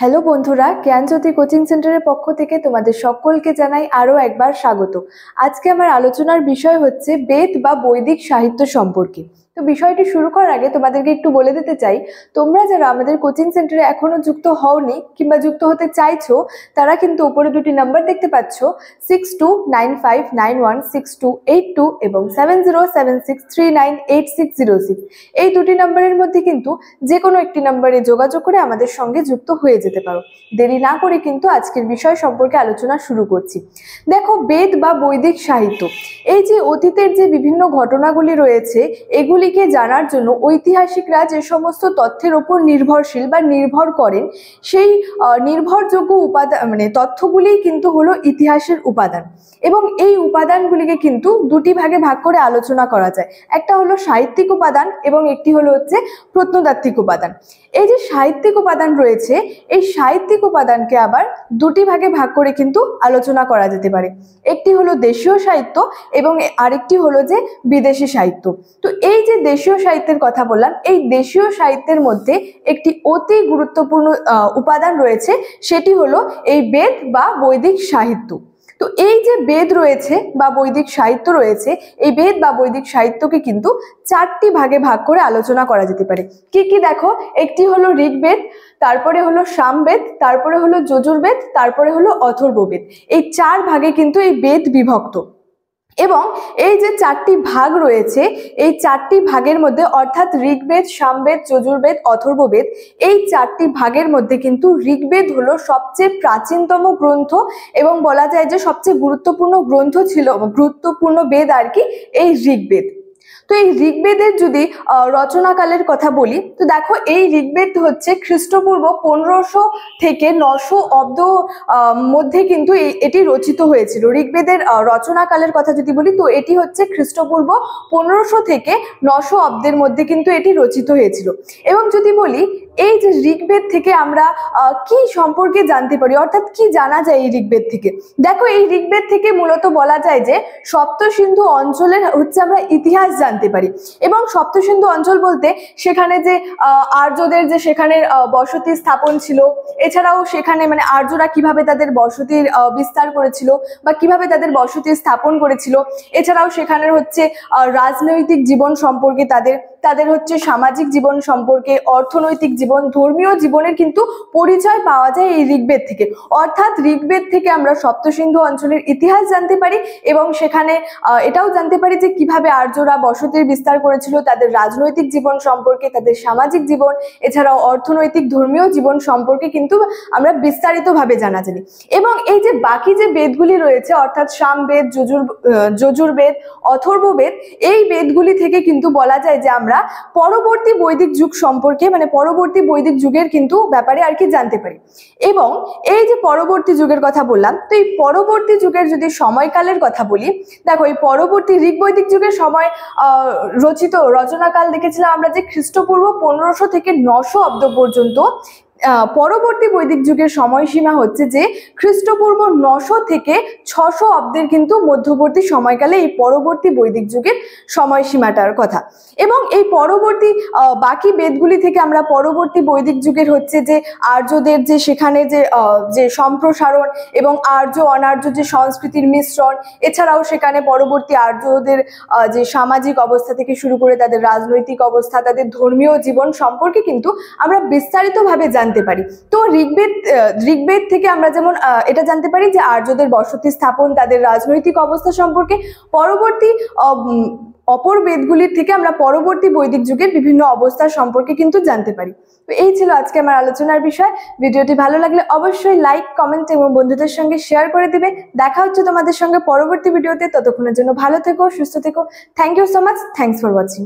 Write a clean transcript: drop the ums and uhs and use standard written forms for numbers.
Hello বন্ধুরা, জ্ঞানজ্যোতি coaching সেন্টারের পক্ষ থেকে তোমাদের সকলকে জানাই আরও একবার স্বাগত। আজকে আমার আলোচনার বিষয় হচ্ছে বেদ বা বৈদিক সাহিত্য সম্পর্কে। তো বিষয়টি শুরু করার আগে তোমাদেরকে একটু বলে দিতে চাই, তোমরা যারা আমাদের কোচিং সেন্টারে এখনো যুক্ত হওনি কিংবা যুক্ত হতে চাইছো, তারা কিন্তু উপরে দুটি নাম্বার দেখতে পাচ্ছ, 6295916282 এবং 7076398606। এই দুটি নাম্বারের মধ্যে কিন্তু যে কোনো একটি নাম্বারে যোগাযোগ করে আমাদের সঙ্গে যুক্ত হয়ে যেতে পারো। দেরি না করে কিন্তু আজকের বিষয় সম্পর্কে আলোচনা শুরু করছি। দেখো, বেদ বা বৈদিক সাহিত্য, এই যে অতীতের যে বিভিন্ন ঘটনাগুলি রয়েছে, এগুলিকে জানার জন্য ঐতিহাসিকরা যে সমস্ত তথ্যের উপর নির্ভরশীল বা নির্ভর করেন, সেই নির্ভরযোগ্য উপাদান তথ্যগুলি কিন্তু হলো ইতিহাসের উপাদান। এবং এই উপাদানগুলিকে কিন্তু দুটি ভাগে ভাগ করে আলোচনা করা যায়। একটা হলো সাহিত্যিক উপাদান এবং একটি হলো হচ্ছে প্রত্নতাত্ত্বিক উপাদান। এই যে সাহিত্যিক উপাদান রয়েছে, এই সাহিত্যিক উপাদানকে আবার দুটি ভাগে ভাগ করে কিন্তু আলোচনা করা যেতে পারে। একটি হলো দেশীয় সাহিত্য এবং আরেকটি হলো যে বিদেশি সাহিত্য। তো এই যে দেশীয় সাহিত্যের কথা বললাম, এই দেশীয় সাহিত্যের মধ্যে একটি অতি গুরুত্বপূর্ণ উপাদান রয়েছে, সেটি হলো এই বেদ বা বৈদিক সাহিত্য। তো এই যে বেদ রয়েছে বা বৈদিক সাহিত্য রয়েছে, এই বেদ বা বৈদিক সাহিত্যকে কিন্তু চারটি ভাগে ভাগ করে আলোচনা করা যেতে পারে। কি কি দেখো, একটি হলো ঋগ্বেদ, তারপরে হলো সামবেদ, তারপরে হলো যজুর্বেদ, তারপরে হলো অথর্ববেদ। এই চার ভাগে কিন্তু এই বেদ বিভক্ত। এবং এই যে চারটি ভাগ রয়েছে, এই চারটি ভাগের মধ্যে অর্থাৎ ঋগ্বেদ, সামবেদ, যজুর্বেদ, অথর্ববেদ, এই চারটি ভাগের মধ্যে কিন্তু ঋগ্বেদ হলো সবচেয়ে প্রাচীনতম গ্রন্থ এবং বলা যায় যে সবচেয়ে গুরুত্বপূর্ণ গ্রন্থ ছিল, গুরুত্বপূর্ণ বেদ আর কি এই ঋগ্বেদ। তো এই ঋগ্বেদের যদি রচনাকালের কথা বলি, তো দেখো এই ঋগ্বেদ হচ্ছে খ্রিস্টপূর্ব 1500 থেকে 900 অব্দ মধ্যে কিন্তু এটি রচিত হয়েছিল। ঋগ্বেদের রচনাকালের কথা যদি বলি, তো এটি হচ্ছে খ্রিস্টপূর্ব 1500 থেকে 900 অব্দের মধ্যে কিন্তু এটি রচিত হয়েছিল। এবং যদি বলি এই যে ঋগ্বেদ থেকে আমরা কি সম্পর্কে জানতে পারি, অর্থাৎ কি জানা যায় এই ঋগ্বেদ থেকে, দেখো এই ঋগ্বেদ থেকে মূলত বলা যায় যে সপ্তসিন্ধু অঞ্চলের হচ্ছে আমরা ইতিহাস জানতে পারি। এবং সপ্তসিন্ধু অঞ্চল বলতে সেখানে যে আর্যদের যে সেখানের বসতি স্থাপন ছিল, এছাড়াও সেখানে আর্যরা কিভাবে তাদের বসতির বিস্তার করেছিল বা কিভাবে তাদের বসতি স্থাপন করেছিল, এছাড়াও সেখানের হচ্ছে রাজনৈতিক জীবন সম্পর্কে, তাদের হচ্ছে সামাজিক জীবন সম্পর্কে, অর্থনৈতিক জীবন, ধর্মীয় জীবনের কিন্তু পরিচয় পাওয়া যায় এই ঋগ্বেদ থেকে। অর্থাৎ ঋগ্বেদ থেকে আমরা সপ্তসিন্ধু অঞ্চলের ইতিহাস জানতে পারি এবং সেখানে এটাও জানতে পারি যে কিভাবে আর্যরা বসতির বিস্তার করেছিল, তাদের রাজনৈতিক জীবন সম্পর্কে, তাদের সামাজিক জীবন, এছাড়াও অর্থনৈতিক ধর্মীয় জীবন সম্পর্কে কিন্তু আমরা বিস্তারিতভাবে জানা জানি। এবং এই যে বাকি যে বেদগুলি রয়েছে, অর্থাৎ সামবেদ, যজুর্বেদ, অথর্ববেদ, এই বেদগুলি থেকে কিন্তু বলা যায় যে আমরা পরবর্তী বৈদিক যুগ সম্পর্কে, পরবর্তী বৈদিক যুগের কিন্তু ব্যাপারে আর কি জানতে পারি। এবং এই যে পরবর্তী যুগের কথা বললাম, তো এই পরবর্তী যুগের যদি সময়কালের কথা বলি, দেখো এই পরবর্তী ঋগ্বৈদিক যুগের সময় রচনাকাল দেখেছিলাম আমরা যে খ্রিস্টপূর্ব 1500 থেকে 900 অব্দ পর্যন্ত। পরবর্তী বৈদিক যুগের সময়সীমা হচ্ছে যে খ্রিস্টপূর্ব 900 থেকে 600 অব্দের কিন্তু মধ্যবর্তী সময়কালে এই পরবর্তী বৈদিক যুগের সময়সীমাটার কথা। এবং এই পরবর্তী বাকি বেদগুলি থেকে আমরা পরবর্তী বৈদিক যুগের হচ্ছে যে আর্যদের যে সেখানে যে সম্প্রসারণ এবং আর্য অনার্য যে সংস্কৃতির মিশ্রণ, এছাড়াও সেখানে পরবর্তী আর্যদের যে সামাজিক অবস্থা থেকে শুরু করে তাদের রাজনৈতিক অবস্থা, তাদের ধর্মীয় জীবন সম্পর্কে কিন্তু আমরা বিস্তারিতভাবে জানতে পারি। তো ঋগ্বেদ থেকে আমরা যেমন এটা জানতে পারি যে আর্যদের বসতি স্থাপন, তাদের রাজনৈতিক অবস্থা সম্পর্কে। পরবর্তী অপর বেদগুলির থেকে আমরা পরবর্তী বৈদিক যুগের বিভিন্ন অবস্থা সম্পর্কে কিন্তু জানতে পারি। তো এই ছিল আজকে আমার আলোচনার বিষয়। ভিডিওটি ভালো লাগলে অবশ্যই লাইক, কমেন্ট এবং বন্ধুদের সঙ্গে শেয়ার করে দিবে। দেখা হচ্ছে তোমাদের সঙ্গে পরবর্তী ভিডিওতে। ততক্ষণের জন্য ভালো থেকো, সুস্থ থেকো। Thank you so much. Thanks for watching.